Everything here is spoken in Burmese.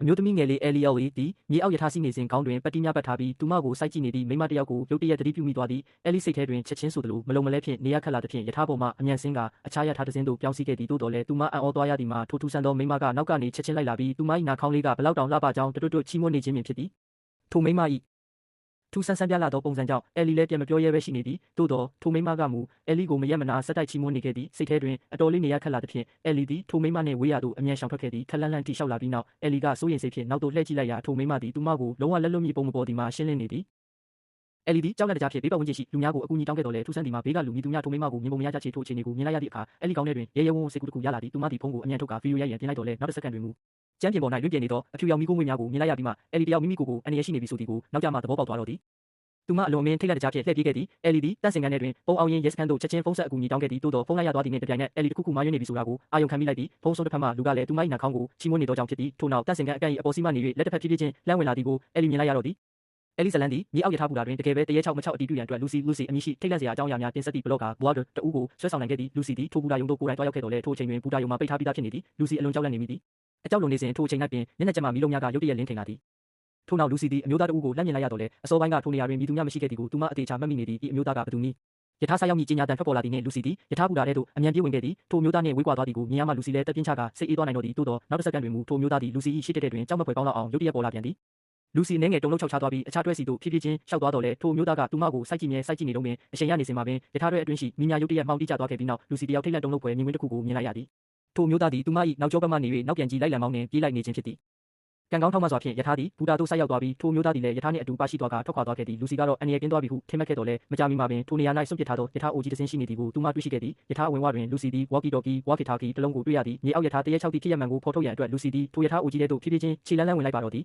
အမျိုးသမီးငယ်လေးအဲလီယောသည်မြေအောက်ရထားစီးနေစဉ်ခေါင်းတွင်ပတ်တီးများပတ်ထားပြီးသူမကိုစိုက်ကြည့်နေသည့်မိန်းမတစ်ယောက်ကိုရုတ်တရက်သတိပြုမိသွားသည်အဲလီစိတ်ထဲတွင်ချက်ချင်းဆိုသလိုမလုံမလဲဖြင့်နေရခက်လာသဖြင့်ရထားပေါ်မှအမြန်ဆင်းကအခြားရထားတစ်စင်းသို့ပြောင်းစီးခဲ့သည်သို့တော်လည်းသူမအံ့ဩသွားရသည်မှာထိုထူဆန်းသောမိန်းမကနောက်ကနေချက်ချင်းလိုက်လာပြီးသူမ၏နှာခေါင်းလေးကဘလောက်တောင်လှပကြောင်းတွတ်တွတ်ချီးမွမ်းနေခြင်းပင်ဖြစ်သည်ထိုမိန်းမ၏ထူဆန်းဆန်းပြလာသောပုံစံကြောင့်အဲလီလည်းပြန်မပြောရဲပဲရှိနေသည်သို့တော်ထိုမိန်းမကမူအဲလီကိုမရက်မနာဆက်တိုက်ချီးမွမ်းနေခဲ့သည်စိတ်ထဲတွင်အတော်လေးနေရခက်လာသဖြင့်အဲလီသည်ထိုမိန်းမနှင့်ဝေးရာသို့အမြန်ရှောင်ထွက်ခဲ့သည်ခက်လန့်လန့်တိလျှောက်လာပြီးနောက်အဲလီကစိုးရိမ်စိတ်ဖြင့်နောက်သို့လှည့်ကြည့်လိုက်ရာထိုမိန်းမသည်သူမကိုလုံးဝလက်လွတ်မိပုံမပေါ်သည်မှာရှင်းလင်းနေသည်အဲလီသည်ကြောက်လန့်တကြားဖြင့်ဘေးပတ်ဝန်းကျင်ရှိလူများကိုအကူအညီတောင်းခဲ့တော်လဲထူဆန်းသည်မှာဘေးကလူမည်သူများထိုမိန်းမကိုမြင်ပုံမရကြချေထိုအခြေအနေကိုမြင်လိုက်ရသည့်အခါအဲလီကောင်းထဲတွင်ရဲရဲဝံ့ဝံ့စိတ်ကူးတစ်ခုရလာသည်သူမသည်ဖုန်းကိုအမြန်ထုတ်ကာဗီဒီယိုရိုက်ရန်ပြင်လိုက်တော်လဲနောက်တစ်စက္ကန့်တွင်မူကျမ်းပြင်ပေါ်၌လွင့်ပြနေသောအဖြူရောင်မီးခိုးငွေ့များကိုမြင်လိုက်ရပြီးမှအဲလီတယောက်မိမိကိုယ်ကိုအန္တရာယ်ရှိနေပြီဆိုသည်ကိုနောက်ကျမှသဘောပေါက်သွားတော့သည်သူမအလွန်အမင်းထိတ်လန့်တကြားဖြင့်လှည့်ပြေးခဲ့သည်အဲလီသည်တန့်စင်ကန်ထဲတွင်ပုံအောင်ရင်ရဲစခန်းသို့ချက်ချင်းဖုန်းဆက်အကူအညီတောင်းခဲ့သည်သို့တော်ဖုန်းလိုက်ရသွားသည်နှင့်တပြိုင်နက်အဲလီတစ်ခုခုမှားယွင်းနေပြီဆိုတာကိုအာရုံခံမိလိုက်သည်ဖုန်းဆုံးတစ်ဖက်မှလူကလည်းသူမ၏နှာခေါင်းကိုချီးမွမ်းနေသောကြောင့်ဖြစ်သည်ထို့နောက်တန့်စင်ကန်အကန့်၏အပေါ်စီးမှနေ၍လက်တစ်ဖက်ဖြည်းဖြည်းချင်းလှမ်းဝင်လာသည်ကိုအဲလီမြင်လိုက်ရတော့သည်အဲလီဇလန်သည်မြေအောက်ရထားဘူတာတွင်တကယ်ပဲတရေချောက်မချောက်အတီးပြရန်အတွက်လူစီအမည်ရှိထိတ်လန့်စရာအကြောင်းအရာများတင်ဆက်သည့်ဘလော့ဂါဘွားတဦးကိုဆွဲဆောင်နိုင်ခဲ့သည်လူစီသည်ထိုဘူတာယုံသို့ကိုယ်တိုင်တွားရောက်ခဲ့တော်လဲထိုအချိန်တွင်ဘူတာယုံမှာပိတ်ထားပြီးသားဖြစ်နေသည်လူစီအလွန်ကြောက်လန့်နေမိသည်အကြောက်လွန်နေစဉ်ထိုအချိန်၌ပင်မျက်နှာကျက်မှမီးလုံးများကရုတ်တရက်လင်းထိန်လာသည်ထို့နောက်လူစီသည်အမျိုးသားတဦးကိုလှမ်းမြင်လိုက်ရတော့လဲအစောပိုင်းကထိုနေရာတွင်မည်သူမျှမရှိခဲ့သည်ကိုသူမအသေးချာမှတ်မိနေသည်ဤအမျိုးသားကဘယ်သူနည်းရထားဆိုင်ရောက်မည်ကြေညာတန်ထွက်ပေါ်လာသည်နှင့်လူစီသည်ရထားဘူတာထဲသို့အမြန်ပြေးဝင်ခဲ့သည်ထိုမျိုးသားနှင့်ဝေးကွာသွားသည်ကိုမြင်ရမှလူစီလည်းတက်ပြင်းချကစိတ်အေးသွားနိုင်တော့သည်သို့သောနောက်တစ်စက္ကန့်တွင်မူထိုမျိုးသားသည်လူစီ၏ရှေ့တက်တွင်ကြောက်မက်ဖွယ်ကောင်းလောက်အောင်ရုတ်တရက်ပေါ်လာပြန်သည်လူစီအနေငယ်တုံလုံးချောက်ချသွားပြီးအခြားတွဲစီသို့ဖြည်းဖြည်းချင်းရှောက်သွားတော့လဲထိုမျိုးသားကသူမကိုစိုက်ကြည့်နေတုန်းပင်အချိန်ရနေစဉ်မှာပင်ရထားတွဲအတွင်းရှိမိညာရုတ်တရက်မှောင်တိကျသွားခဲ့ပြီးနောက်လူစီတယောက်ထိတ်လန့်တုန်လှုပ်ဖွယ်မြင်ကွင်းတစ်ခုကိုမြင်လိုက်ရသည်ထိုမျိုးသားသည်သူမ၏နောက်ကျောဘက်မှနေ၍နောက်ပြန်ကြည့်လိုက်လံမောင်းနှင့်ပြေးလိုက်နေခြင်းဖြစ်သည်ကံကောင်းထောက်မှစွာဖြင့်ရထားသည်ဘူတာသို့ဆိုက်ရောက်သွားပြီးထိုမျိုးသားသည်လည်းရထားနှင့်အတူပါရှိသွားကထွက်ခွာသွားခဲ့သည်လူစီကတော့အန္တရာယ်ကင်းသွားပြီဟုထင်မှတ်ခဲ့တော်လဲမကြာမီမှာပင်ထိုနေရာ၌စွန့်ပစ်ထားသောရထားအိုကြီးတစ်စင်းရှိနေသည်ကိုသူမတွေ့ရှိခဲ့သည်ရထားအဝင်ဝတွင်လူစီသည်ဝါကီတော်ကီဝါကီတာကီတစ်လုံးကိုတွေ့ရသည်မြေအောက်ရထားတရက်ချောက်သည့်ဖြစ်ရပ်မှန်ကိုဖော်ထုတ်ရန်အတွက်လူစီသည်ထိုရထားအိုကြီးထဲသို့ဖြည်းဖြည်းချင်းခြေလန်းလန်းဝင်လိုက်ပါတော့သည်